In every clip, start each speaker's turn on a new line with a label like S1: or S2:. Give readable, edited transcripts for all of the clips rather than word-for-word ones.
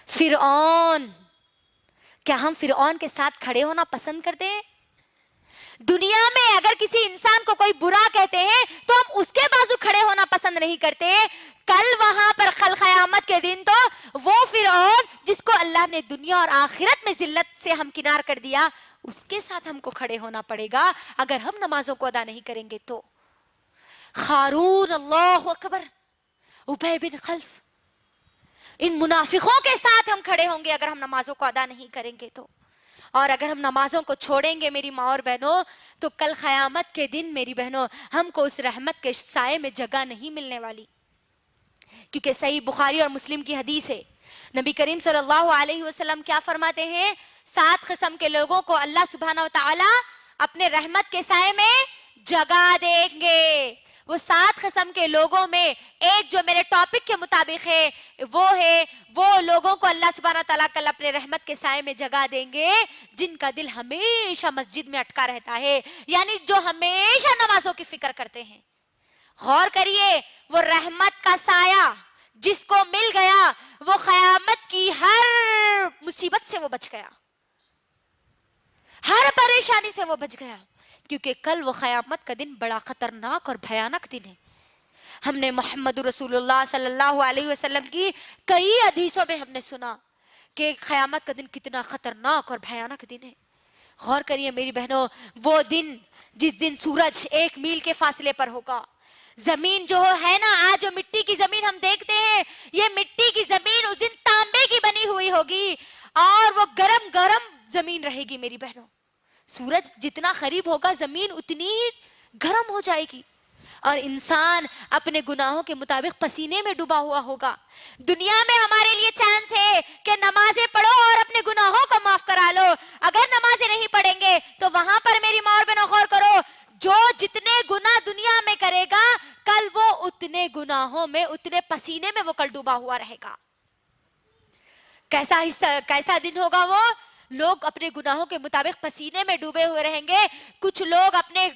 S1: فرعون، کیا ہم فرعون کے ساتھ کھڑے ہونا پسند کرتے ہیں؟ دنیا میں اگر کسی انسان کو کوئی برا کہتے ہیں تو ہم اس کے بازو کھڑے ہونا پسند نہیں کرتے. کل وہاں پر قیامت کے دن تو وہ فرعون جس کو اللہ نے دنیا اور آخرت میں ذلت سے ہمکنار کر دیا، اس کے ساتھ ہم کو کھڑے ہونا پڑے گا اگر ہم نمازوں کو ادا نہیں کریں گے تو. قارون، اللہ اکبر، ابی بن خلف، ان منافقوں کے ساتھ ہم کھڑے ہوں گے اگر ہم نمازوں کو ادا نہیں کریں گے تو. اور اگر ہم نمازوں کو چھوڑیں گے میری ماں اور بہنوں تو کل قیامت کے دن میری بہنوں ہم کو اس رحمت کے سائے میں جگہ نہیں ملنے والی. کیونکہ صحیح بخاری اور مسلم کی حدیث ہے، نبی کریم صلی اللہ علیہ وسلم کیا فرماتے ہیں؟ 7 قسم کے لوگوں کو اللہ سبحانہ وتعالی اپنے رحمت کے سائے میں جگہ دیں گے. وہ 7 قسم کے لوگوں میں ایک جو میرے ٹاپک کے مطابق ہے وہ لوگوں کو اللہ سبحانہ تعالیٰ کل اپنے رحمت کے سائے میں جگہ دیں گے جن کا دل ہمیشہ مسجد میں اٹکا رہتا ہے، یعنی جو ہمیشہ نمازوں کی فکر کرتے ہیں. غور کریے، وہ رحمت کا سایہ جس کو مل گیا وہ قیامت کی ہر مصیبت سے وہ بچ گیا، ہر پریشانی سے وہ بچ گیا، کیونکہ کل وہ قیامت کا دن بڑا خطرناک اور بھیانک دن ہے. ہم نے محمد رسول اللہ صلی اللہ علیہ وسلم کی کئی حدیثوں میں ہم نے سنا کہ قیامت کا دن کتنا خطرناک اور بھیانک دن ہے. غور کریے میری بہنوں، وہ دن جس دن سورج 1 میل کے فاصلے پر ہوگا، زمین جو ہے نا، آج جو مٹی کی زمین ہم دیکھتے ہیں، یہ مٹی کی زمین اس دن تانبے کی بنی ہوئی ہوگی اور وہ گرم گرم زمین رہے گی میری بہنوں. سورج جتنا قریب ہوگا زمین اتنی گرم ہو جائے گی اور انسان اپنے گناہوں کے مطابق پسینے میں ڈوبا ہوا ہوگا. دنیا میں ہمارے لیے چانس ہے کہ نمازیں پڑھو اور اپنے گناہوں کو معاف کرا لو. اگر نمازیں نہیں پڑھیں گے تو وہاں پر میری ماں اور بہنوں غور کرو، جو جتنے گناہ دنیا میں کرے گا کل وہ اتنے گناہوں میں، اتنے پسینے میں وہ کل ڈوبا ہوا رہے گا. کیسا دن ہوگا وہ؟ لوگ اپنے گناہوں کے مطابق پسینے میں ڈوبے ہوئے رہیں گے. کچھ لوگ اپنے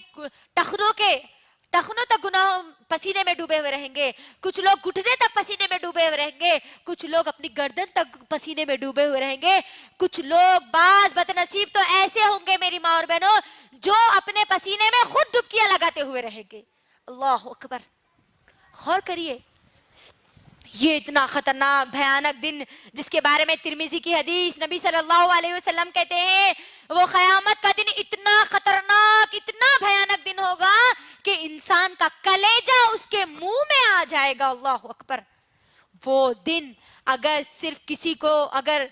S1: ٹخنوں تک گناہوں پسینے میں ڈوبے ہوئے رہیں گے، کچھ لوگ گھٹنے تک پسینے میں ڈوبے ہوئے رہیں گے، کچھ لوگ اپنی گردن تک پسینے میں ڈوبے ہوئے رہیں گے. کچھ لوگ بعض بدنصیب تو ایسے ہوں گے میری ماں اور بہنوں جو اپنے پسینے میں خود ڈبکیاں لگاتے ہوئے رہیں گے. اللہ اکبر. غور کریے، یہ اتنا خطرناک بھیانک دن جس کے بارے میں ترمذی کی حدیث نبی صلی اللہ علیہ وسلم کہتے ہیں وہ قیامت کا دن اتنا خطرناک، اتنا بھیانک دن ہوگا کہ انسان کا کلیجہ اس کے منہ میں آ جائے گا. اللہ اکبر. وہ دن اگر صرف کسی کو اگر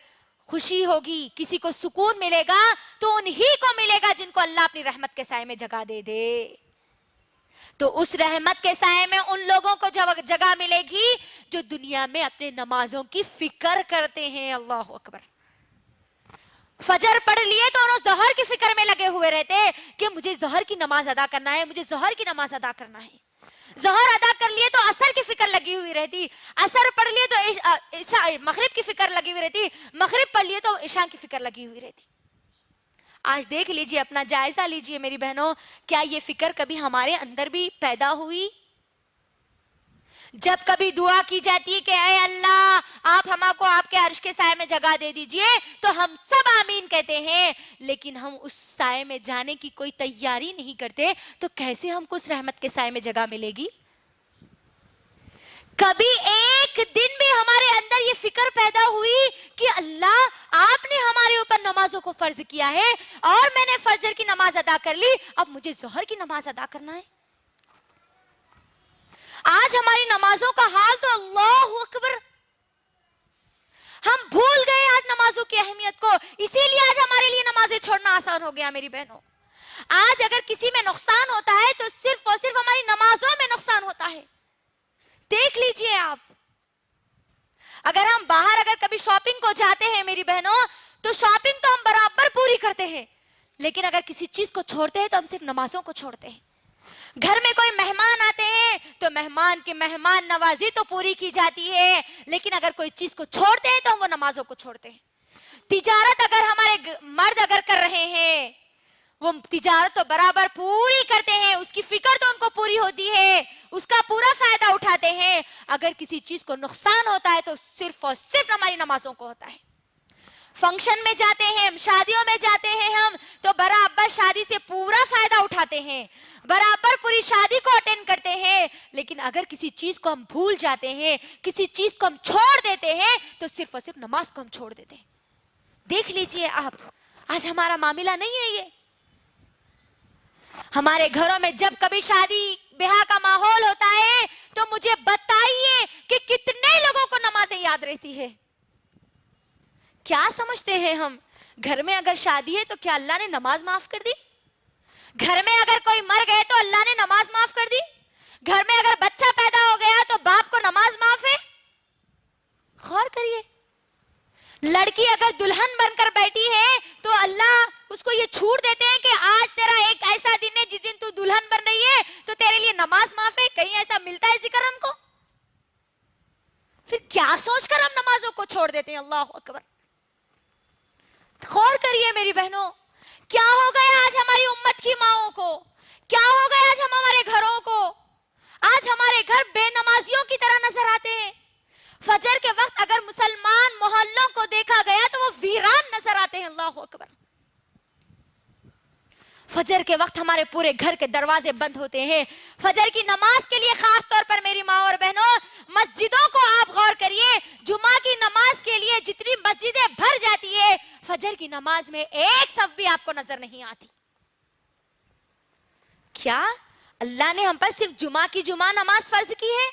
S1: خوشی ہوگی، کسی کو سکون ملے گا تو انہی کو ملے گا جن کو اللہ اپنی رحمت کے سائے میں جگہ دے دے. تو اس رحمت کے سائے میں ان لوگوں کو جگہ ملے گی جو دنیا میں اپنے نمازوں کی فکر کرتے ہیں. اللہ اکبر. فجر پڑھ لیے تو انہوں ظہر کی فکر میں لگے ہوئے رہتے کہ مجھے ظہر کی نماز ادا کرنا ہے، مجھے ظہر کی نماز ادا کرنا ہے. ظہر ادا کر لیے تو عصر کی فکر لگی ہوئی رہتی، عصر پڑھ لیے تو مغرب کی فکر لگی ہوئی رہتی، مغرب پڑھ لیے تو عشاء کی فکر لگی ہوئی رہتی. آج دیکھ لیجئے، اپنا جائزہ لیجئے میری بہنوں، کیا یہ فکر کبھی ہمارے اندر بھی پیدا ہوئی؟ جب کبھی دعا کی جاتی ہے کہ اے اللہ آپ ہمارے کو آپ کے عرش کے سائے میں جگہ دے دیجئے تو ہم سب آمین کہتے ہیں، لیکن ہم اس سائے میں جانے کی کوئی تیاری نہیں کرتے تو کیسے ہم کو اس رحمت کے سائے میں جگہ ملے گی؟ کبھی ایک دن بھی ہمارے اندر یہ فکر پیدا ہوئی کہ اللہ آپ نے ہمارے اوپر نمازوں کو فرض کیا ہے اور میں نے فجر کی نماز ادا کر لی، اب مجھے ظہر کی نماز ادا کرنا ہے؟ آج ہماری نمازوں کا حال تو اللہ اکبر، ہم بھول گئے آج نمازوں کی اہمیت کو، اسی لیے آج ہمارے لیے نمازیں چھوڑنا آسان ہو گیا میری بہنوں. آج اگر کسی میں نقصان ہوتا ہے تو صرف اور صرف ہماری نمازوں میں نقصان ہوتا ہے. دیکھ لیجئے آپ، اگر ہم باہر اگر کبھی شاپنگ کو جاتے ہیں میری بہنوں تو شاپنگ تو ہم برابر پوری کرتے ہیں، لیکن اگر کسی چیز کو چھوڑتے ہیں تو ہم صرف نمازوں کو چھوڑتے ہیں. گھر میں کوئی مہمان آتے ہیں تو مہمان کی مہمان نوازی تو پوری کی جاتی ہے، لیکن اگر کوئی چیز کو چھوڑتے ہیں تو ہم وہ نمازوں کو چھوڑتے ہیں. تجارت اگر ہمارے مرد اگر کر رہے ہیں، وہ تجارت تو برابر پوری کرتے ہیں، اس کی فکر تو ان کو پوری ہوتی ہے، اس کا پورا فائدہ اٹھاتے ہیں. اگر کسی چیز کو نقصان ہوتا ہے تو صرف اور صرف ہماری نمازوں کو ہوتا ہے. فنکشن میں جاتے ہیں، شادیوں میں جاتے ہیں ہم تو برابر شادی سے پورا فائدہ اٹھاتے ہیں، برابر پوری شادی کو اٹینڈ کرتے ہیں. لیکن اگر کسی چیز کو ہم بھول جاتے ہیں، کسی چیز کو ہم چھوڑ دیتے ہیں تو صرف اور صرف نماز کو ہم چھوڑ دیتے ہیں. دیکھ لیجئے آپ، آج ہمارا معاملہ نہیں ہے یہ. ہمارے گھروں میں جب کبھی شادی بیاہ کا ماحول ہوتا ہے تو مجھے بتائیے کہ کتنے لوگوں کو نمازیں یاد رہتی ہے. کیا سمجھتے ہیں ہم؟ گھر میں اگر شادی ہے تو کیا اللہ نے نماز معاف کر دی؟ گھر میں اگر کوئی مر گئے تو اللہ نے نماز معاف کر دی؟ گھر میں اگر بچہ پیدا ہو گیا تو باپ کو نماز معاف ہے؟ غور کریے. لڑکی اگر دلہن بن کر بیٹھی ہے تو اللہ اس کو یہ چھوٹ دیتے ہیں کہ آج تیرا ایک ایسا دن ہے جس دن تو دلہن بن رہی ہے تو تیرے لیے نماز معاف ہے. کہیں ایسا ملتا ہے ذکر ہم کو؟ پھر کیا سوچ کر ہم نمازوں کو چھوڑ دیتے ہیں؟ اللہ اکبر. غور کریے میری بہنوں، کیا ہو گیا آج ہماری امت کی ماؤں کو؟ کیا ہو گیا آج ہمارے گھروں کو؟ آج ہمارے گھر بے نمازیوں کی طرح نظر آتے ہیں. فجر کے وقت اگر مسلمان محلوں کو دیکھا گیا تو وہ ویران نظر آتے ہیں. اللہ اکبر. فجر کے وقت ہمارے پورے گھر کے دروازے بند ہوتے ہیں. فجر کی نماز کے لیے خاص طور پر میری ماں اور بہنوں، مسجدوں کو آپ غور کریے. جمعہ کی نماز کے لیے جتنی مسجدیں بھر جاتی ہے، فجر کی نماز میں ایک صف بھی آپ کو نظر نہیں آتی. کیا اللہ نے ہم پر صرف جمعہ کی جمعہ نماز فرض کی ہے؟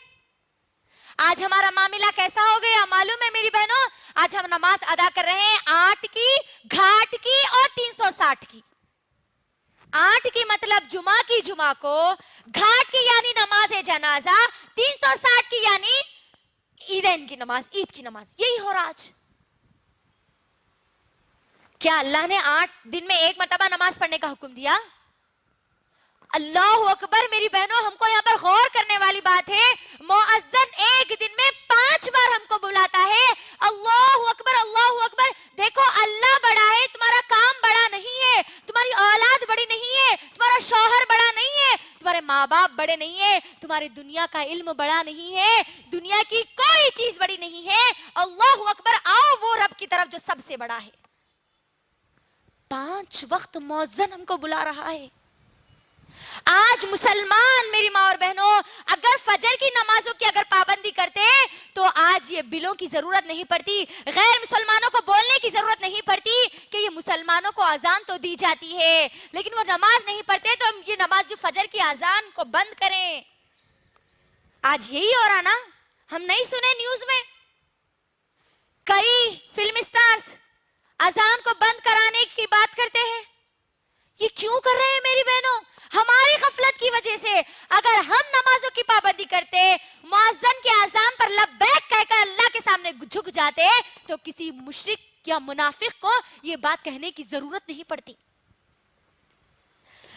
S1: آج ہمارا معاملہ کیسا ہو گیا معلوم ہے میری بہنوں؟ آج ہم نماز ادا کر رہے ہیں 8 کی، گھاٹ کی اور 360 کی. 8 کی مطلب جمعہ کی جمعہ کو، گھاٹ کی یعنی نماز جنازہ، 360 کی یعنی عیدین کی نماز، عید کی نماز. یہی ہو رہا آج. کیا اللہ نے 8 دن میں ایک مرتبہ نماز پڑھنے کا حکم دیا؟ اللہ اکبر. میری بہنوں، ہم کو یہاں پر غور کرنے والی بات ہے، مؤذن ایک دن میں 5 بار ہم کو بلاتا ہے. اللہ اکبر، اللہ اکبر. دیکھو اللہ بڑا ہے، تمہارا کام بڑا نہیں ہے، تمہاری اولاد بڑی نہیں ہے، تمہارا شوہر بڑا نہیں ہے، تمہارے ماں باپ بڑے نہیں ہے، تمہاری دنیا کا علم بڑا نہیں ہے، دنیا کی کوئی چیز بڑی نہیں ہے. اللہ اکبر. آؤ وہ رب کی طرف جو سب سے بڑا ہے. 5 وقت مؤذن ہم کو بلا رہا ہے. آج مسلمان میری ماں اور بہنوں اگر فجر کی نمازوں کی اگر پابندی کرتے تو آج یہ بلوں کی ضرورت نہیں پڑتی، غیر مسلمانوں کو بولنے کی ضرورت نہیں پڑتی کہ یہ مسلمانوں کو اذان تو دی جاتی ہے لیکن وہ نماز نہیں پڑھتے تو ہم یہ نماز جو فجر کی اذان کو بند کریں. آج یہی ہو رہا نا؟ ہم نہیں سنے نیوز میں کئی فلم اسٹارز اذان کو بند کرانے کی بات کرتے ہیں. یہ کیوں کر رہے ہیں میری بہنوں؟ ہماری غفلت کی وجہ سے. اگر ہم نمازوں کی پابندی کرتے، مؤذن کے اذان پر لبیک کہہ کر اللہ کے سامنے جھک جاتے تو کسی مشرک یا منافق کو یہ بات کہنے کی ضرورت نہیں پڑتی.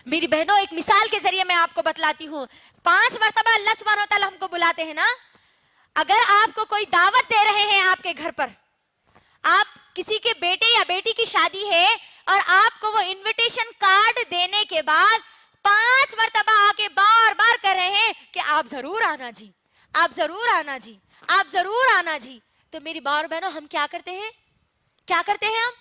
S1: میری بہنوں ایک مثال کے ذریعے میں آپ کو بتلاتی ہوں. 5 مرتبہ اللہ سبحانہ وتعالی ہم کو بلاتے ہیں نا. اگر آپ کو کوئی دعوت دے رہے ہیں آپ کے گھر پر، آپ کسی کے بیٹے یا بیٹی کی شادی ہے اور آپ کو وہ انویٹیشن کارڈ دینے کے بعد 5 مرتبہ آ کے بار بار کہہ رہے ہیں کہ آپ ضرور آنا جی، آپ ضرور آنا جی، آپ ضرور آنا جی، تو میری بار بہنوں ہم کیا کرتے ہیں؟ کیا کرتے ہیں ہم؟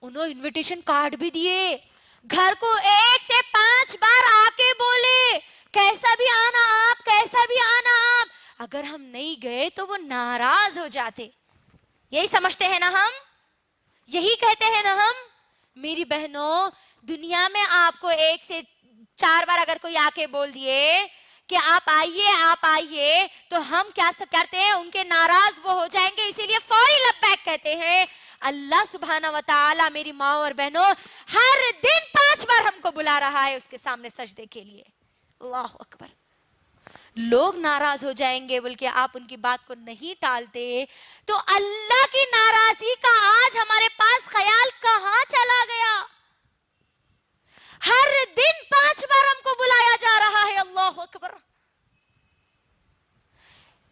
S1: انہوں انویٹیشن کارڈ بھی دیے، گھر کو 1 سے 5 بار آ کے بولے کیسا بھی آنا آپ، کیسا بھی آنا آپ. اگر ہم نہیں گئے تو وہ ناراض ہو جاتے. یہی سمجھتے ہیں نا ہم؟ یہی کہتے ہیں نا ہم؟ میری بہنوں دنیا میں آپ کو 1 سے 4 بار اگر کوئی آ کے بول دیے کہ آپ آئیے تو ہم کیا کرتے ہیں؟ ان کے ناراض وہ ہو جائیں گے، اسی لیے فوری لبیک کہتے ہیں. اللہ سبحانہ وتعالی میری ماں اور بہنوں ہر دن 5 بار ہم کو بلا رہا ہے اس کے سامنے سجدے کے لیے. اللہ اکبر. لوگ ناراض ہو جائیں گے بلکہ آپ ان کی بات کو نہیں ٹالتے تو اللہ کی ناراضی کا آج ہمارے پاس خیال کہاں چلا گیا؟ ہر دن 5 بار ہم کو بلایا جا رہا ہے. اللہ اکبر.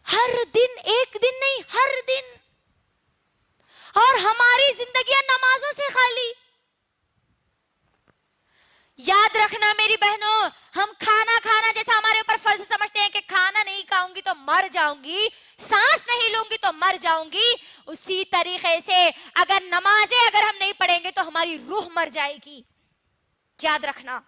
S1: ہر دن، ایک دن نہیں، ہر دن. اور ہماری زندگیاں نمازوں سے خالی. بہنوں ہم کھانا جیسا ہمارے اوپر فرض سمجھتے ہیں کہ کھانا نہیں کھاؤں گی تو مر جاؤں گی، سانس نہیں لوں گی تو مر جاؤں گی، اسی طریقے سے اگر نمازیں اگر ہم نہیں پڑھیں گے تو ہماری روح مر جائے گی۔ یاد رکھنا،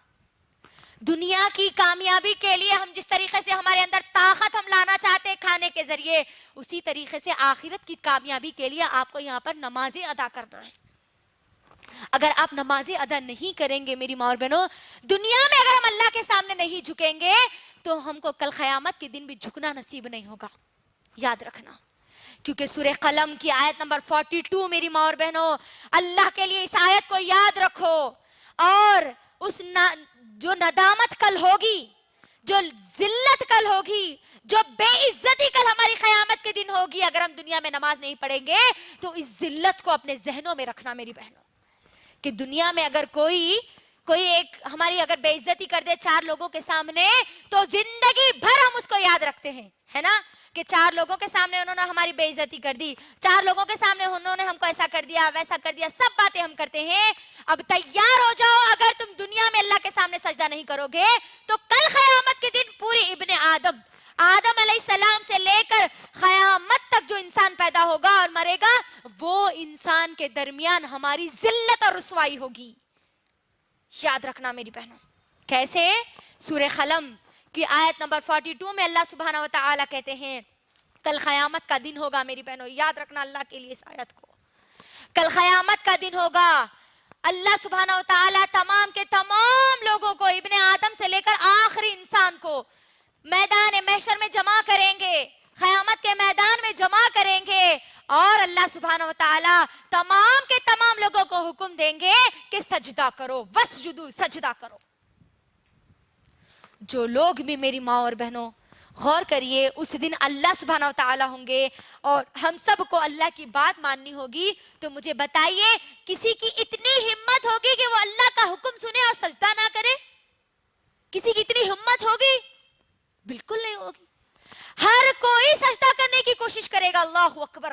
S1: دنیا کی کامیابی کے لیے ہم جس طریقے سے ہمارے اندر طاقت ہم لانا چاہتے ہیں کھانے کے ذریعے، اسی طریقے سے آخرت کی کامیابی کے لیے آپ کو یہاں پر نمازیں ادا کرنا ہے۔ اگر آپ نمازیں ادا نہیں کریں گے میری ماں اور بہنوں، دنیا میں اگر ہم اللہ کے سامنے نہیں جھکیں گے تو ہم کو کل قیامت کے دن بھی جھکنا نصیب نہیں ہوگا۔ یاد رکھنا، کیونکہ سورہ قلم کی آیت نمبر 42 میری ماں اور بہنوں، اللہ کے لیے اس آیت کو یاد رکھو، اور اس جو ندامت کل ہوگی، جو ذلت کل ہوگی، جو بے عزتی کل ہماری قیامت کے دن ہوگی اگر ہم دنیا میں نماز نہیں پڑھیں گے، تو اس ذلت کو اپنے ذہنوں میں رکھنا میری بہنوں، کہ دنیا میں اگر کوئی ایک ہماری اگر بے عزتی کر دے 4 لوگوں کے سامنے تو زندگی بھر ہم اس کو یاد رکھتے ہیں، ہے نا، کہ 4 لوگوں کے سامنے انہوں نے ہماری بے عزتی کر دی، 4 لوگوں کے سامنے انہوں نے ہم کو ایسا کر دیا ویسا کر دیا، سب باتیں ہم کرتے ہیں۔ اب تیار ہو جاؤ، اگر تم دنیا میں اللہ کے سامنے سجدہ نہیں کرو گے تو کل قیامت کے دن پوری ابن آدم علیہ السلام سے لے کر قیامت تک جو انسان پیدا ہوگا اور مرے گا، وہ انسان کے درمیان ہماری ذلت اور رسوائی ہوگی۔ یاد رکھنا میری بہنوں، کیسے؟ سورہ قلم کی آیت نمبر 42 میں اللہ سبحانہ و تعالی کہتے ہیں کل قیامت کا دن ہوگا میری بہنوں، یاد رکھنا اللہ کے لیے اس آیت کو، کل قیامت کا دن ہوگا، اللہ سبحانہ و تعالی تمام کے تمام لوگوں کو، ابن آدم سے لے کر آخری انسان کو میدان محشر میں جمع کریں گے، قیامت کے میدان میں جمع کریں گے، اور اللہ سبحانہ و تعالی تمام کے تمام لوگوں کو حکم دیں گے کہ سجدہ کرو، وسجدو، سجدہ کرو۔ جو لوگ بھی میری ماں اور بہنوں غور کریے، اس دن اللہ سبحانہ و تعالی ہوں گے اور ہم سب کو اللہ کی بات ماننی ہوگی، تو مجھے بتائیے کسی کی اتنی ہمت ہوگی کہ وہ اللہ کا حکم سنے اور سجدہ نہ کرے؟ کسی کی اتنی ہمت ہوگی؟ بالکل نہیں ہوگی۔ ہر کوئی سجدہ کرنے کی کوشش کرے گا، اللہ اکبر۔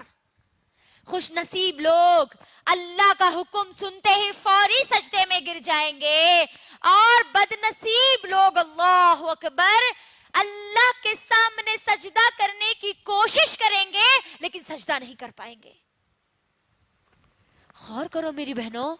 S1: خوش نصیب لوگ اللہ کا حکم سنتے ہی فوری سجدے میں گر جائیں گے، اور بد نصیب لوگ اللہ اکبر اللہ کے سامنے سجدہ کرنے کی کوشش کریں گے لیکن سجدہ نہیں کر پائیں گے۔ غور کرو میری بہنوں،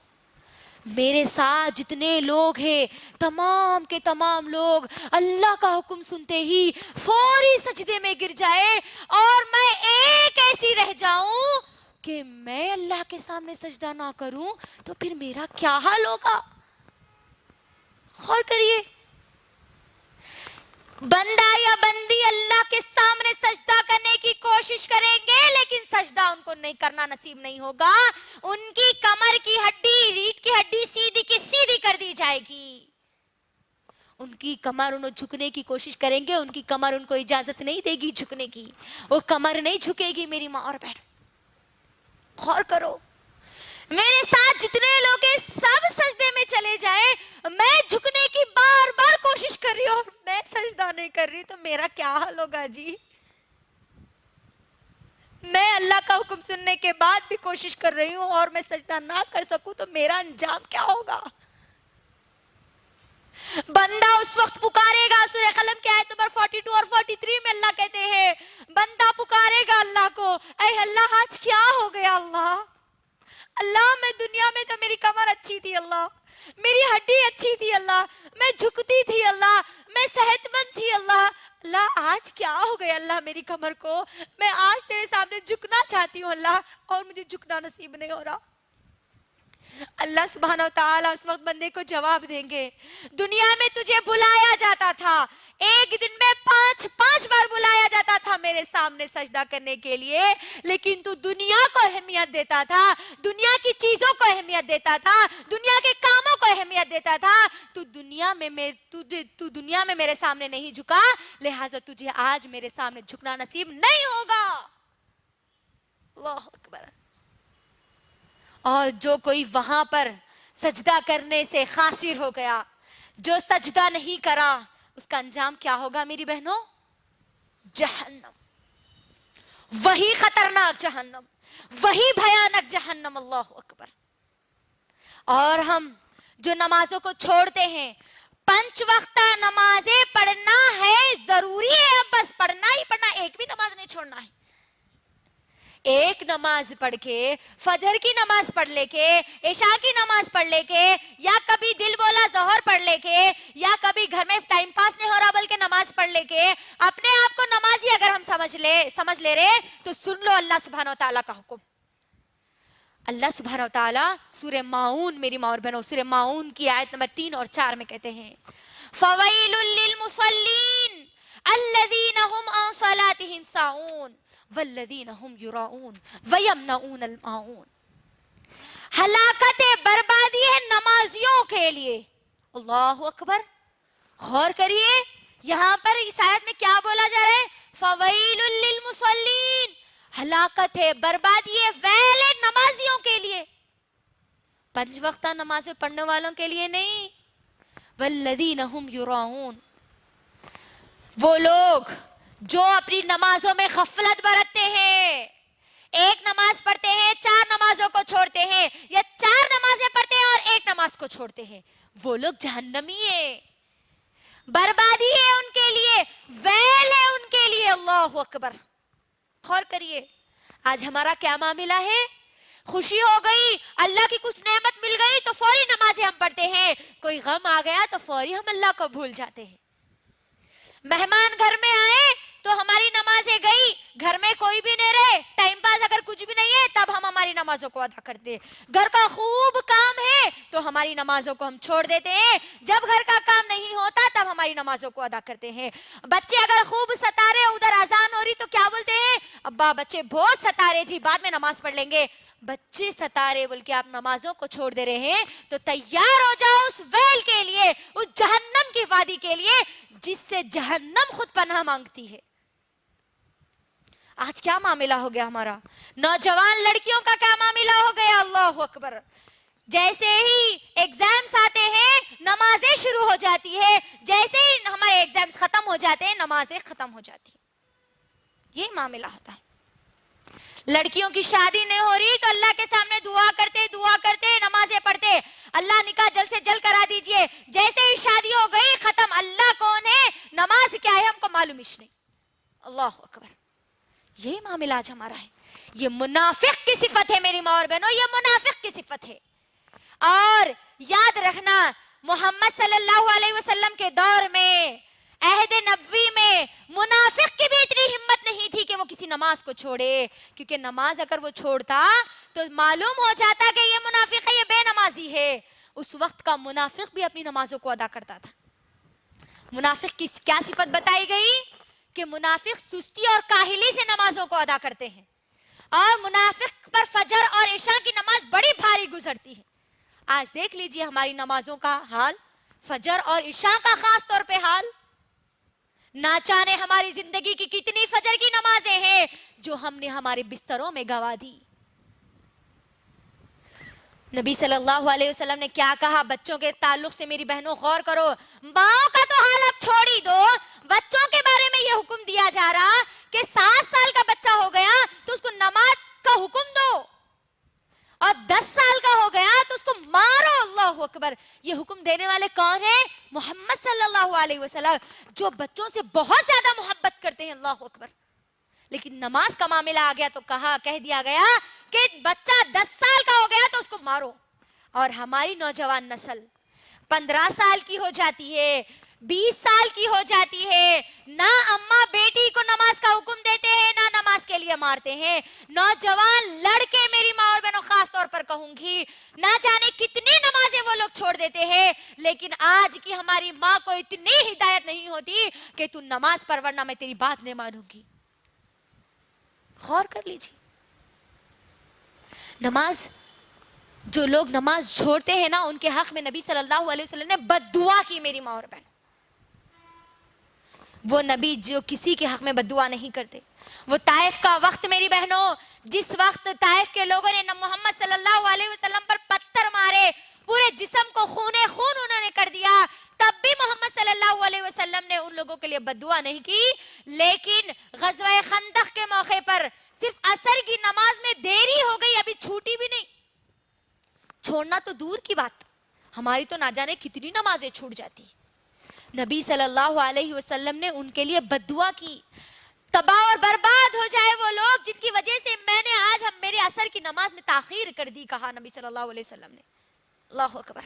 S1: میرے ساتھ جتنے لوگ ہیں تمام کے تمام لوگ اللہ کا حکم سنتے ہی فوری سجدے میں گر جائے، اور میں ایک ایسی رہ جاؤں کہ میں اللہ کے سامنے سجدہ نہ کروں تو پھر میرا کیا حال ہوگا؟ غور کریے، بندہ یا بندی اللہ کے سامنے سجدہ کرنے کی کوشش کریں گے لیکن سجدہ ان کو نہیں کرنا نصیب نہیں ہوگا، ان کی کمر کی ہڈی، ریڑھ کی ہڈی سیدھی کی سیدھی کر دی جائے گی، ان کی کمر انہوں جھکنے کی کوشش کریں گے، ان کی کمر ان کو اجازت نہیں دے گی جھکنے کی، وہ کمر نہیں جھکے گی میری ماں اور بہن۔ غور کرو، میرے ساتھ جتنے لوگ ہیں سب سجدے میں چلے جائیں، میں جھکنے کی بار بار کوشش کر رہی ہوں اور میں سجدہ نہیں کر رہی تو میرا کیا حال ہوگا جی؟ میں اللہ کا حکم سننے کے بعد بھی کوشش کر رہی ہوں اور میں سجدہ نہ کر سکوں تو میرا انجام کیا ہوگا؟ بندہ اس وقت پکارے گا، سورہ قلم کی آیت نمبر 42 اور 43 میں اللہ کہتے ہیں بندہ پکارے گا اللہ کو، اے اللہ آج کیا ہو گیا؟ اللہ میں دنیا میں تو میری کمر اچھی تھی، اللہ میری ہڈی اچھی تھی، اللہ میں جھکتی تھی، اللہ میں صحت مند تھی، اللہ آج کیا ہو گیا اللہ میری کمر کو؟ میں آج تیرے سامنے جھکنا چاہتی ہوں اللہ، اور مجھے جھکنا نصیب نہیں ہو رہا۔ اللہ سبحانہ و تعالیٰ اس وقت بندے کو جواب دیں گے، دنیا میں تجھے بلایا جاتا تھا، ایک دن میں 5 بار بلایا جاتا تھا میرے سامنے سجدہ کرنے کے لیے، لیکن تو دنیا کو اہمیت دیتا تھا، دنیا کی چیزوں کو اہمیت دیتا تھا، دنیا کے کاموں کو اہمیت دیتا تھا، تو دنیا میں میرے سامنے نہیں جھکا، لہٰذا تجھے آج میرے سامنے جھکنا نصیب نہیں ہوگا۔ اللہ اکبر۔ اور جو کوئی وہاں پر سجدہ کرنے سے قاصر ہو گیا، جو سجدہ نہیں کرا، اس کا انجام کیا ہوگا میری بہنوں؟ جہنم، وہی خطرناک جہنم، وہی بھیانک جہنم، اللہ اکبر۔ اور ہم جو نمازوں کو چھوڑتے ہیں، 5 وقتہ نمازیں پڑھنا ہے ضروری ہے، اب بس پڑھنا ہی پڑھنا، ایک بھی نماز نہیں چھوڑنا ہے. ایک نماز پڑھ کے، فجر کی نماز پڑھ لے کے، عشاء کی نماز پڑھ لے کے، یا کبھی دل بولا ظہر پڑھ لے کے، یا کبھی گھر میں ٹائم پاس نہیں ہو رہا بلکہ نماز پڑھ لے کے، اپنے آپ کو نمازی اگر ہم سمجھ لے رہے تو سن لو اللہ سبحانہ و تعالیٰ کا حکم. اللہ سبحانہ و تعالیٰ سورہ ماؤن، میری ماں اور بہنوں، سورہ ماؤن کی آیت نمبر 3 اور 4 میں کہتے ہیں فَوَيْلٌ لِّلْمُصَلِّينَ الَّذِينَ هُمْ عَن صَلَاتِهِمْ سَاهُونَ وَالَّذِينَ هُمْ يُرَاءُونَ وَيَمْنَعُونَ الْمَاعُونَ. ہلاکت بربادی ہے نمازیوں کے لیے. اللہ اکبر. غور کریے یہاں پر اس آیت میں کیا بولا جا رہا ہے؟ فَوَيْلٌ لِّلْمُصَلِّينَ. ہلاکت ہے، بربادی ہے، ویل ہے نمازیوں کے لیے. 5 وقتہ نمازیں پڑھنے والوں کے لیے نہیں. وَالَّذِينَ هُمْ يُرَاءُونَ. وہ لوگ جو اپنی نمازوں میں غفلت برتتے ہیں، ایک نماز پڑھتے ہیں 4 نمازوں کو چھوڑتے ہیں، یا 4 نمازیں پڑھتے ہیں اور ایک نماز کو چھوڑتے ہیں، وہ لوگ جہنمی ہیں. بربادی ہے ان کے لیے، ویل ہے ان کے لیے. اللہ اکبر. غور کریے آج ہمارا کیا معاملہ ہے؟ خوشی ہو گئی، اللہ کی کچھ نعمت مل گئی تو فوری نمازیں ہم پڑھتے ہیں، کوئی غم آ گیا تو فوری ہم اللہ کو بھول جاتے ہیں. مہمان گھر میں آئے تو ہماری نمازیں گئی، گھر میں کوئی بھی نہیں رہے، ٹائم پاس اگر کچھ بھی نہیں ہے تب ہم ہماری نمازوں کو ادا کرتے ہیں. گھر کا خوب کام ہے تو ہماری نمازوں کو ہم چھوڑ دیتے ہیں، جب گھر کا کام نہیں ہوتا تب ہماری نمازوں کو ادا کرتے ہیں. بچے اگر خوب ستا رہے، ادھر اذان ہو رہی تو کیا بولتے ہیں؟ ابا بچے بہت ستا رہے جی، بعد میں نماز پڑھ لیں گے. بچے ستارے بول کے آپ نمازوں کو چھوڑ دے رہے ہیں تو تیار ہو جاؤ اس ویل کے لیے، اس جہنم کی وادی کے لیے جس سے جہنم خود پناہ مانگتی ہے. آج کیا معاملہ ہو گیا ہمارا؟ نوجوان لڑکیوں کا کیا معاملہ ہو گیا؟ اللہ اکبر. جیسے ہی ایگزامز آتے ہیں نمازیں شروع ہو جاتی ہے، جیسے ہی ہمارے ایگزامز ختم ہو جاتے ہیں نمازیں ختم ہو جاتی ہیں. یہ معاملہ ہوتا ہے. لڑکیوں کی شادی نہیں ہو رہی تو اللہ کے سامنے دعا کرتے نمازیں پڑھتے، اللہ نکاح جلد سے جلد کرا دیجئے. جیسے ہی شادی ہو گئی ختم، اللہ کون ہے، نماز کیا ہے ہم کو معلوم ہی نہیں. اللہ اکبر. یہ معاملہ آج ہمارا ہے. یہ منافق کی صفت ہے میری ماں اور بہنوں، یہ منافق کی صفت ہے. اور یاد رکھنا محمد صلی اللہ علیہ وسلم کے دور میں، عہد نبوی میں، منافق کی بھی اتنی ہمت نہیں تھی کہ وہ کسی نماز کو چھوڑے، کیونکہ نماز اگر وہ چھوڑتا تو معلوم ہو جاتا کہ یہ منافق ہے، یہ بے نمازی ہے. اس وقت کا منافق بھی اپنی نمازوں کو ادا کرتا تھا. منافق کی کیا صفت بتائی گئی؟ کہ منافق سستی اور کاہلی سے نمازوں کو ادا کرتے ہیں، اور منافق پر فجر اور عشاء کی نماز بڑی بھاری گزرتی ہے. آج دیکھ لیجئے ہماری نمازوں کا حال، فجر اور عشاء کا خاص طور پہ حال. نہ جانے ہماری زندگی کی کتنی فجر کی نمازیں ہیں جو ہم نے ہمارے بستروں میں گوا دی. نبی صلی اللہ علیہ وسلم نے کیا کہا بچوں کے تعلق سے؟ میری بہنوں غور کرو. ماؤں کا تو حال اب چھوڑ ہی دو، بچوں کے بارے میں یہ حکم دیا جا رہا کہ 7 سال کا بچہ ہو گیا تو اس کو نماز کا حکم دو، اور 10 سال کا ہو گیا تو اس کو مارو. اللہ اکبر. یہ حکم دینے والے کون ہیں؟ محمد صلی اللہ علیہ وسلم، جو بچوں سے بہت زیادہ محبت کرتے ہیں. اللہ اکبر. لیکن نماز کا معاملہ آ گیا تو کہہ دیا گیا کہ بچہ 10 سال کا ہو گیا تو اس کو مارو. اور ہماری نوجوان نسل 15 سال کی ہو جاتی ہے، 20 سال کی ہو جاتی ہے، نہ اماں بیٹی کو نماز کا حکم دیتے ہیں نہ نماز کے لیے مارتے ہیں. نوجوان لڑکے، میری ماں اور بہنوں خاص طور پر کہوں گی، نہ جانے کتنی نمازیں وہ لوگ چھوڑ دیتے ہیں. لیکن آج کی ہماری ماں کو اتنی ہدایت نہیں ہوتی کہ تو نماز پڑھ ورنہ میں تیری بات نہیں مانوں گی. غور کر لیجیے. نماز، جو لوگ نماز چھوڑتے ہیں نا ان کے حق میں نبی صلی اللہ علیہ وسلم نے بد دعا کی. میری ماں اور بہن، وہ نبی جو کسی کے حق میں بد دعا نہیں کرتے. وہ طائف کا وقت میری بہنوں، جس وقت طائف کے لوگوں نے محمد صلی اللہ علیہ وسلم پر پتھر مارے، پورے جسم کو خون انہوں نے کر دیا، تب بھی محمد صلی اللہ علیہ وسلم نے ان لوگوں کے لیے بد دعا نہیں کی. لیکن غزوہ خندق کے موقع پر صرف عصر کی نماز میں دیری ہو گئی، ابھی چھوٹی بھی نہیں. چھوڑنا تو دور کی بات، ہماری تو نہ جانے کتنی نمازیں چھوٹ جاتی. نبی صلی اللہ علیہ وسلم نے ان کے لیے بد دعا کی، تباہ اور برباد ہو جائے وہ لوگ جن کی وجہ سے میں نے آج ہم میرے عصر کی نماز میں تاخیر کر دی، کہا نبی صلی اللہ علیہ وسلم نے۔ اللہ اکبر۔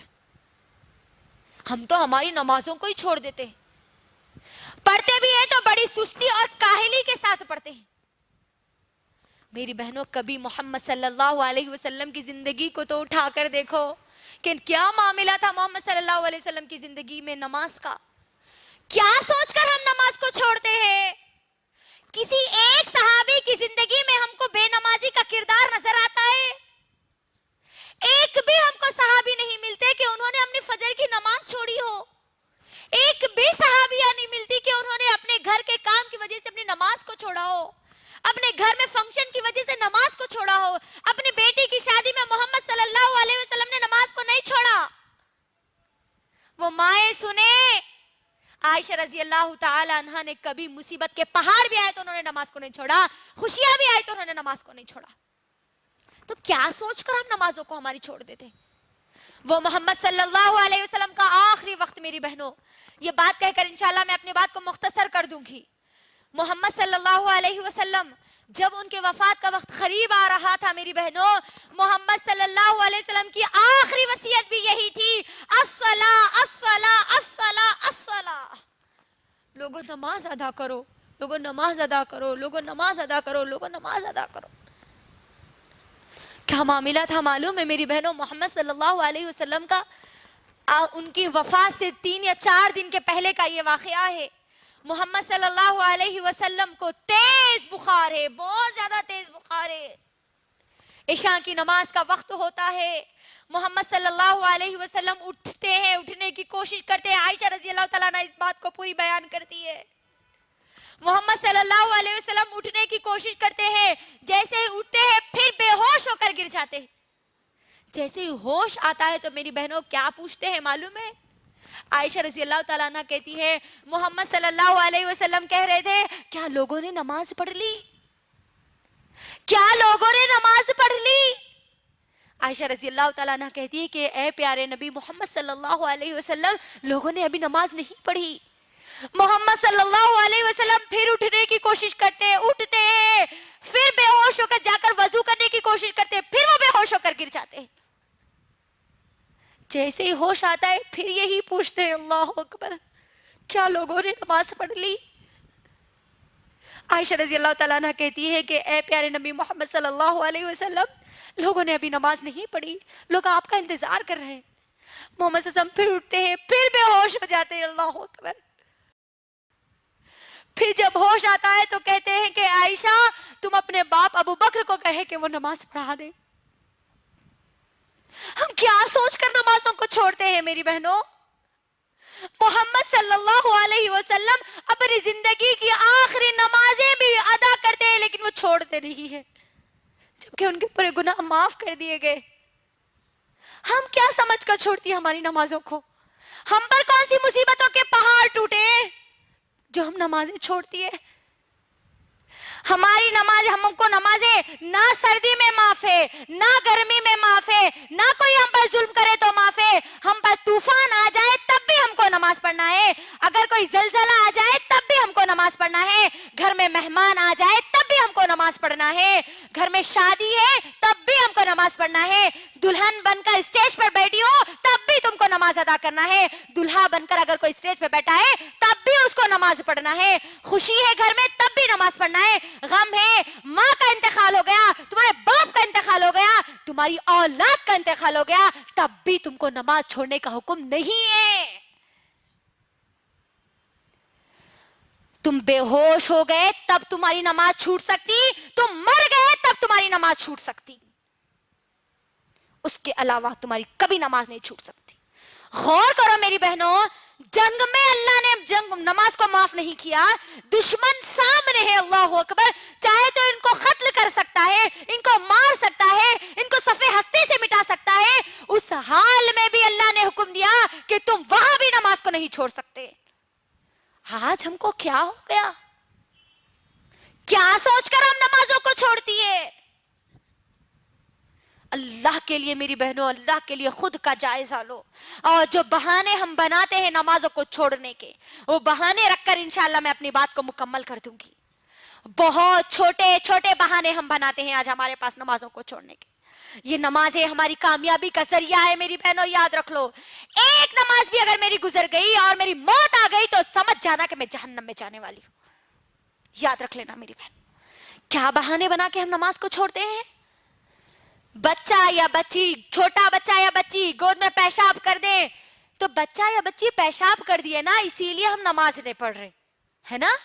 S1: ہم تو ہماری نمازوں کو ہی چھوڑ دیتے ہیں، پڑھتے بھی ہیں تو بڑی سستی اور کاہلی کے ساتھ پڑھتے ہیں۔ میری بہنوں، کبھی محمد صلی اللہ علیہ وسلم کی زندگی کو تو اٹھا کر دیکھو کہ کیا معاملہ تھا محمد صلی اللہ علیہ وسلم کی زندگی میں نماز کا۔ کیا سوچ کر ہم نماز کو چھوڑتے ہیں؟ کسی ایک صحابی کی زندگی میں ہم کو بے نمازی کا کردار نظر آتا ہے؟ ایک بھی ہم کو صحابی نہیں ملتے کہ انہوں نے اپنی فجر کی نماز چھوڑی ہو۔ ایک بھی صحابیہ نہیں ملتی کہ انہوں نے اپنے گھر کے کام کی وجہ سے اپنی نماز کو چھوڑا ہو، اپنے گھر میں فنکشن کی وجہ سے نماز کو چھوڑا ہو۔ اپنی بیٹی کی شادی میں محمد صلی اللہ علیہ وسلم نے نماز کو نہیں چھوڑا۔ وہ مائیں سنے، عائشہ رضی اللہ تعالی عنہا نے کبھی مصیبت کے پہاڑ بھی آئے تو انہوں نے نماز کو نہیں چھوڑا، خوشیاں بھی آئی تو انہوں نے نماز کو نہیں چھوڑا۔ تو کیا سوچ کر ہم نمازوں کو ہماری چھوڑ دیتے؟ وہ محمد صلی اللہ علیہ وسلم کا آخری وقت، میری بہنوں، یہ بات کہہ کر انشاءاللہ میں اپنی بات کو مختصر کر دوں گی۔ محمد صلی اللہ علیہ وسلم جب ان کے وفات کا وقت قریب آ رہا تھا، میری بہنوں، محمد صلی اللہ علیہ وسلم کی آخری وصیت بھی یہی تھی، الصلاۃ الصلاۃ الصلاۃ الصلاۃ۔ لوگوں نماز ادا کرو، لوگوں نماز ادا کرو، لوگوں نماز ادا کرو، لوگوں نماز ادا کرو۔ کیا معاملہ تھا معلوم ہے میری بہنوں؟ محمد صلی اللہ علیہ وسلم کا ان کی وفات سے 3 یا 4 دن کے پہلے کا یہ واقعہ ہے۔ محمد صلی اللہ علیہ وسلم کو تیز بخار ہے، بہت زیادہ تیز بخار ہے۔ عشاء کی نماز کا وقت ہوتا ہے، محمد صلی اللہ علیہ وسلم اٹھتے ہیں، اٹھنے کی کوشش کرتے ہیں۔ عائشہ رضی اللہ تعالیٰ عنہ اس بات کو پوری بیان کرتی ہے۔ محمد صلی اللہ علیہ وسلم اٹھنے کی کوشش کرتے ہیں، جیسے ہی اٹھتے ہیں پھر بے ہوش ہو کر گر جاتے ہیں۔ جیسے ہی ہوش آتا ہے تو میری بہنوں کیا پوچھتے ہیں معلوم ہے؟ عائشہ رضی اللہ تعالیٰ عنہ کہتی ہے، محمد صلی اللہ علیہ وسلم کہہ رہے تھے، کیا لوگوں نے نماز پڑھ لی؟ کیا لوگوں نے نماز پڑھ لی؟ عائشہ رضی اللہ تعالیٰ عنہ کہتی ہے کہ اے پیارے نبی محمد صلی اللہ علیہ وسلم، لوگوں نے ابھی نماز نہیں پڑھی۔ محمد صلی اللہ علیہ وسلم پھر اٹھنے کی کوشش کرتے ہیں، اٹھتے ہیں، پھر بے ہوش ہو کر جا کر وضو کرنے کی کوشش کرتے ہیں، پھر وہ بے ہوش ہو کر گر جاتے ہیں۔ جیسے ہی ہوش آتا ہے پھر یہی پوچھتے ہیں، اللہ اکبر، کیا لوگوں نے نماز پڑھ لی؟ عائشہ رضی اللہ تعالیٰ عنہ کہتی ہے کہ اے پیارے نبی محمد صلی اللہ علیہ وسلم، لوگوں نے ابھی نماز نہیں پڑھی، لوگ آپ کا انتظار کر رہے ہیں۔ محمد صلی اللہ علیہ وسلم پھر اٹھتے ہیں، پھر بے ہوش ہو جاتے ہیں، اللہ اکبر۔ پھر جب ہوش آتا ہے تو کہتے ہیں کہ عائشہ، تم اپنے باپ ابو بکر کو کہے کہ وہ نماز پڑھا دے۔ ہم کیا سوچ کر نمازوں کو چھوڑتے ہیں میری بہنوں؟ محمد صلی اللہ علیہ وسلم اپنی زندگی کی آخری نمازیں بھی ادا کرتے ہیں لیکن وہ چھوڑتے نہیں ہیں، جبکہ ان کے پورے گناہ معاف کر دیے گئے۔ ہم کیا سمجھ کر چھوڑتی ہیں ہماری نمازوں کو؟ ہم پر کون سی مصیبتوں کے پہاڑ ٹوٹے ہیں جو ہم نمازیں چھوڑتی ہے؟ ہماری نماز، ہم کو نمازیں نہ سردی میں معاف ہے، نہ گرمی میں معاف ہے، نہ کوئی ہم پر ظلم کرے تو معاف ہے۔ ہم پر طوفان آ جائے تب بھی ہم کو نماز پڑھنا ہے، اگر کوئی زلزلہ آ جائے تب بھی ہم کو نماز پڑھنا ہے، گھر میں مہمان آ جائے تب بھی ہم کو نماز پڑھنا ہے، گھر میں شادی ہے تب بھی ہم کو نماز پڑھنا ہے، دلہن بن کر اسٹیج پر بیٹھی ہو تب بھی تم کو نماز ادا کرنا ہے، دلہا بن کر اگر کوئی اسٹیج پہ بیٹھا ہے تب بھی اس کو نماز پڑھنا ہے، خوشی ہے گھر میں تب بھی نماز پڑھنا ہے، غم ہے، ماں کا انتقال ہو گیا، تمہارے باپ کا انتقال ہو گیا، تمہاری اولاد کا انتقال ہو گیا، تب بھی تم کو نماز چھوڑنے کا حکم نہیں ہے۔ تم بے ہوش ہو گئے تب تمہاری نماز چھوٹ سکتی، تم مر گئے تب تمہاری نماز چھوٹ سکتی، اس کے علاوہ تمہاری کبھی نماز نہیں چھوٹ سکتی۔ غور کرو میری بہنوں، جنگ میں اللہ نے نماز کو معاف نہیں کیا، دشمن سامنے ہے، اللہ اکبر، چاہے تو ان کو قتل کر سکتا ہے، ان کو مار سکتا ہے، ان کو صفحے ہستی سے مٹا سکتا ہے، اس حال میں بھی اللہ نے حکم دیا کہ تم وہاں بھی نماز کو نہیں چھوڑ سکتے۔ آج ہم کو کیا ہو گیا؟ کیا سوچ کر ہم نمازوں کو چھوڑتی ہے؟ اللہ کے لیے میری بہنوں، اللہ کے لیے خود کا جائزہ لو. اور جو بہانے ہم بناتے ہیں نمازوں کو چھوڑنے کے، وہ بہانے رکھ کر انشاءاللہ میں اپنی بات کو مکمل کر دوں گی. بہت چھوٹے چھوٹے بہانے ہم بناتے ہیں آج ہمارے پاس نمازوں کو چھوڑنے کے. یہ نمازیں ہماری کامیابی کا ذریعہ ہے میری بہنوں، یاد رکھ لو. ایک نماز بھی اگر میری گزر گئی اور میری موت آ گئی تو سمجھ جانا کہ میں جہنم میں جانے والی ہوں. یاد رکھ لینا میری بہن. کیا بہانے بنا کے ہم نماز کو چھوڑتے ہیں؟ بچہ یا بچی، چھوٹا بچہ یا بچی گود میں پیشاب کر دیں تو بچہ یا بچی پیشاب کر دیے نا، اسی لیے ہم نماز نہیں پڑھ رہے ہے نا.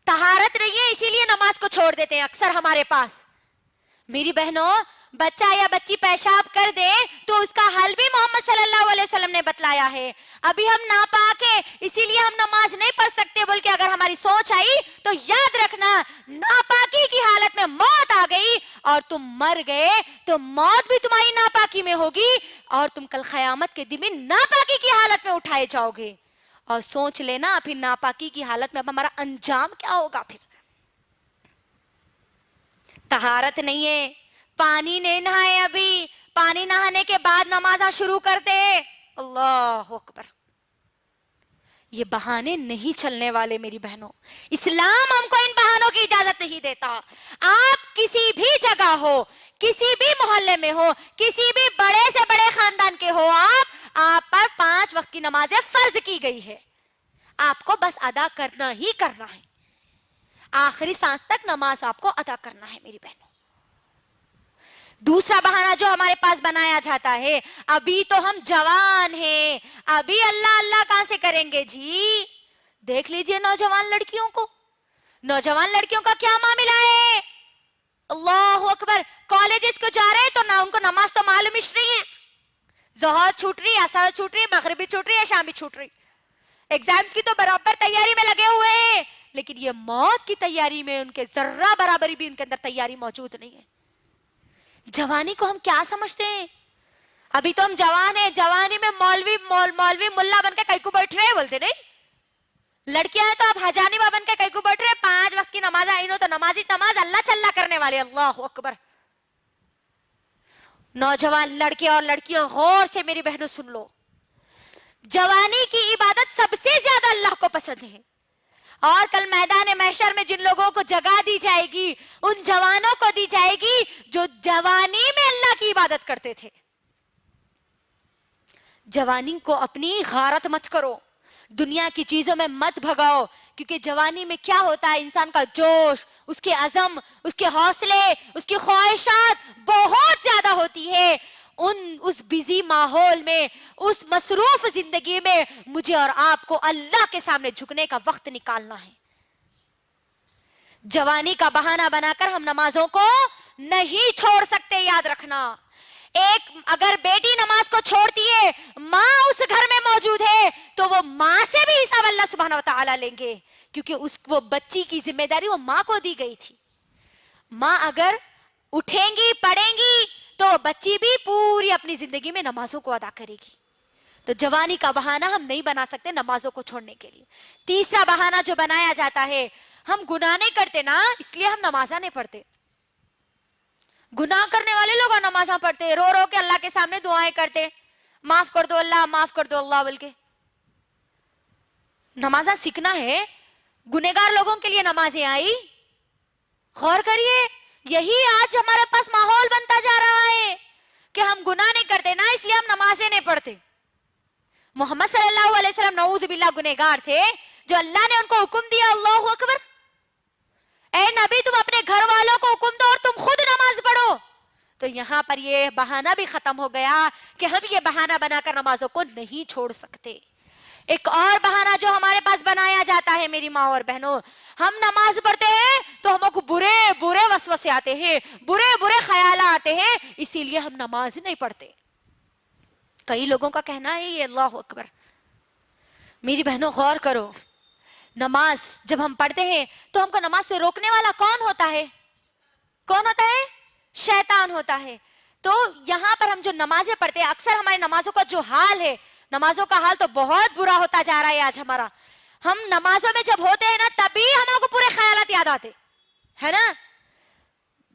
S1: طہارت نہیں ہے اسی لیے نماز کو چھوڑ دیتے ہیں اکثر ہمارے پاس. میری بہنوں، بچہ یا بچی پیشاب کر دے تو اس کا حل بھی محمد صلی اللہ علیہ وسلم نے بتلایا ہے. ابھی ہم ناپاک ہیں اسی لیے ہم نماز نہیں پڑھ سکتے بول کے اگر ہماری سوچ آئی تو یاد رکھنا، ناپاکی کی حالت میں موت آ گئی اور تم مر گئے تو موت بھی تمہاری ناپاکی میں ہوگی اور تم کل قیامت کے دن میں ناپاکی کی حالت میں اٹھائے جاؤ گے. اور سوچ لینا پھر ناپاکی کی حالت میں اب ہمارا انجام کیا ہوگا. پھر طہارت نہیں ہے، پانی نہیں نہائے، ابھی پانی نہانے کے بعد نمازاں شروع کرتے. اللہ اکبر. یہ بہانے نہیں چلنے والے میری بہنوں. اسلام ہم کو ان بہانوں کی اجازت نہیں دیتا. آپ کسی بھی جگہ ہو، کسی بھی محلے میں ہو، کسی بھی بڑے سے بڑے خاندان کے ہو، آپ پر 5 وقت کی نمازیں فرض کی گئی ہے. آپ کو بس ادا کرنا ہی کرنا ہے. آخری سانس تک نماز آپ کو ادا کرنا ہے میری بہنوں. دوسرا بہانہ جو ہمارے پاس بنایا جاتا ہے، ابھی تو ہم جوان ہیں، ابھی اللہ اللہ کہاں سے کریں گے جی. دیکھ لیجئے نوجوان لڑکیوں کو، نوجوان لڑکیوں کا کیا معاملہ ہے. اللہ اکبر. کالجز کو جا رہے تو نہ ان کو نماز تو معلوم ہی نہیں ہے. ظہر چھوٹ رہی، عصر چھوٹ رہی، مغربی چھوٹ رہی ہے، شامی چھوٹ رہی. ایگزامز کی تو برابر تیاری میں لگے ہوئے ہیں، لیکن یہ موت کی تیاری میں ان کے ذرہ برابری بھی ان کے اندر تیاری موجود نہیں ہے. جوانی کو ہم کیا سمجھتے ہیں؟ ابھی تو ہم جوان ہیں، جوانی میں مولوی ملا بن کے کئی کو بیٹھ رہے بولتے نہیں. لڑکیاں ہیں تو آپ حجانبہ بن کے کئی کو بیٹھ رہے. 5 وقت کی نماز آئینو تو نمازی نماز اللہ چلنا کرنے والے. اللہ اکبر. نوجوان لڑکے اور لڑکیاں غور سے میری بہنوں سن لو. جوانی کی عبادت سب سے زیادہ اللہ کو پسند ہے. اور کل میدان محشر میں جن لوگوں کو جگہ دی جائے گی ان جوانوں کو دی جائے گی جو جوانی میں اللہ کی عبادت کرتے تھے. جوانی کو اپنی غارت مت کرو، دنیا کی چیزوں میں مت بھگاؤ، کیونکہ جوانی میں کیا ہوتا ہے، انسان کا جوش، اس کے عزم، اس کے حوصلے، اس کی خواہشات بہت زیادہ ہوتی ہے. اس بیزی ماحول میں، اس مصروف زندگی میں مجھے اور آپ کو اللہ کے سامنے جھکنے کا وقت نکالنا ہے. جوانی کا بہانہ بنا کر ہم نمازوں کو نہیں چھوڑ سکتے. یاد رکھنا، ایک اگر بیٹی نماز کو چھوڑتی ہے، ماں اس گھر میں موجود ہے تو وہ ماں سے بھی حساب اللہ سبحانہ و تعالیٰ لیں گے، کیونکہ وہ بچی کی ذمہ داری وہ ماں کو دی گئی تھی. ماں اگر اٹھیں گی، پڑھیں گی تو بچی بھی پوری اپنی زندگی میں نمازوں کو ادا کرے گی. تو جوانی کا بہانہ ہم نہیں بنا سکتے نمازوں کو چھوڑنے کے لیے. تیسرا بہانہ جو بنایا جاتا ہے، ہم گناہ نہیں کرتے نا اس لیے ہم نمازاں نہیں پڑھتے. گناہ کرنے والے لوگ نمازاں پڑھتے، رو رو کے اللہ کے سامنے دعائیں کرتے، معاف کر دو اللہ، معاف کر دو اللہ بول کے. نمازاں سیکھنا ہے. گنہگار لوگوں کے لیے نمازیں آئی. غور کریے، یہی آج ہمارے پاس ماحول بنتا جا رہا ہے کہ ہم گناہ نہیں کرتے نا اس لیے ہم نمازیں نہیں پڑھتے. محمد صلی اللہ علیہ وسلم نعوذ باللہ گنہگار تھے جو اللہ نے ان کو حکم دیا. اللہ اکبر. اے نبی تم اپنے گھر والوں کو حکم دو اور تم خود نماز پڑھو. تو یہاں پر یہ بہانہ بھی ختم ہو گیا کہ ہم یہ بہانہ بنا کر نمازوں کو نہیں چھوڑ سکتے. ایک اور بہانہ جو ہمارے پاس بنایا جاتا ہے میری ماں اور بہنوں، ہم نماز پڑھتے ہیں تو ہم کو برے برے وسوسے آتے ہیں، برے برے خیالات آتے ہیں، اسی لیے ہم نماز نہیں پڑھتے. کئی لوگوں کا کہنا ہے یہ. اللہ اکبر. میری بہنوں غور کرو، نماز جب ہم پڑھتے ہیں تو ہم کو نماز سے روکنے والا کون ہوتا ہے؟ کون ہوتا ہے؟ شیطان ہوتا ہے. تو یہاں پر ہم جو نمازیں پڑھتے ہیں، اکثر ہماری نمازوں کا جو حال ہے، نمازوں کا حال تو بہت برا ہوتا جا رہا ہے آج ہمارا. ہم نمازوں میں جب ہوتے ہیں نا تبھی ہمارے کو پورے خیالات یاد آتے ہے نا.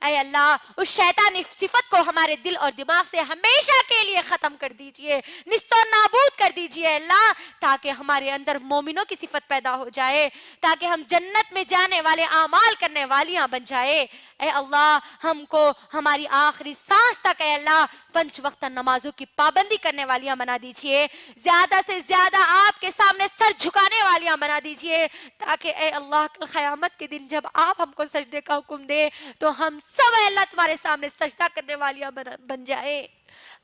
S1: اے اللہ اس شیطانی صفت کو ہمارے دل اور دماغ سے ہمیشہ کے لیے ختم کر دیجئے، نیست و نابود کر دیجئے اے اللہ، تاکہ ہمارے اندر مومنوں کی صفت پیدا ہو جائے، تاکہ ہم جنت میں جانے والے اعمال کرنے والیاں بن جائے۔ اے اللہ ہم کو ہماری آخری سانس تک اے اللہ 5 وقت نمازوں کی پابندی کرنے والیاں بنا دیجئے، زیادہ سے زیادہ آپ کے سامنے سر جھکانے والیاں بنا دیجئے، تاکہ اے اللہ کل قیامت کے دن جب آپ ہم کو سجدے کا حکم دے تو ہم سب اے اللہ تمہارے سامنے سجدہ کرنے والیاں بن جائے۔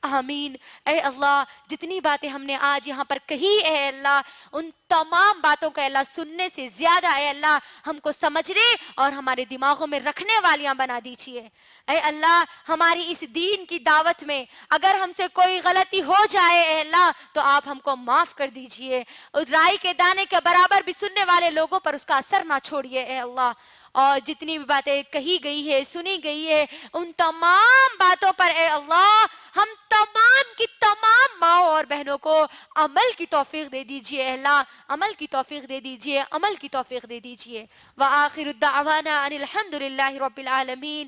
S1: آمین۔ اے اللہ جتنی باتیں ہم نے آج یہاں پر کہی اے اللہ، ان تمام باتوں کا اے اللہ سننے سے زیادہ اے اللہ ہم کو سمجھنے اور ہمارے دماغوں میں رکھنے والیاں بنا دیجئے۔ اے اللہ ہماری اس دین کی دعوت میں اگر ہم سے کوئی غلطی ہو جائے اے اللہ تو آپ ہم کو معاف کر دیجئے، رائی کے دانے کے برابر بھی سننے والے لوگوں پر اس کا اثر نہ چھوڑیے اے اللہ، اور جتنی بھی باتیں کہی گئی ہے سنی گئی ہے ان تمام باتوں پر اے اللہ ہم تمام کی تمام ماؤں اور بہنوں کو عمل کی توفیق دے دیجئے اے اللہ، عمل کی توفیق دے دیجئے، عمل کی توفیق دے دیجئے۔ وآخر الدعوانا ان الحمد للہ رب العالمین۔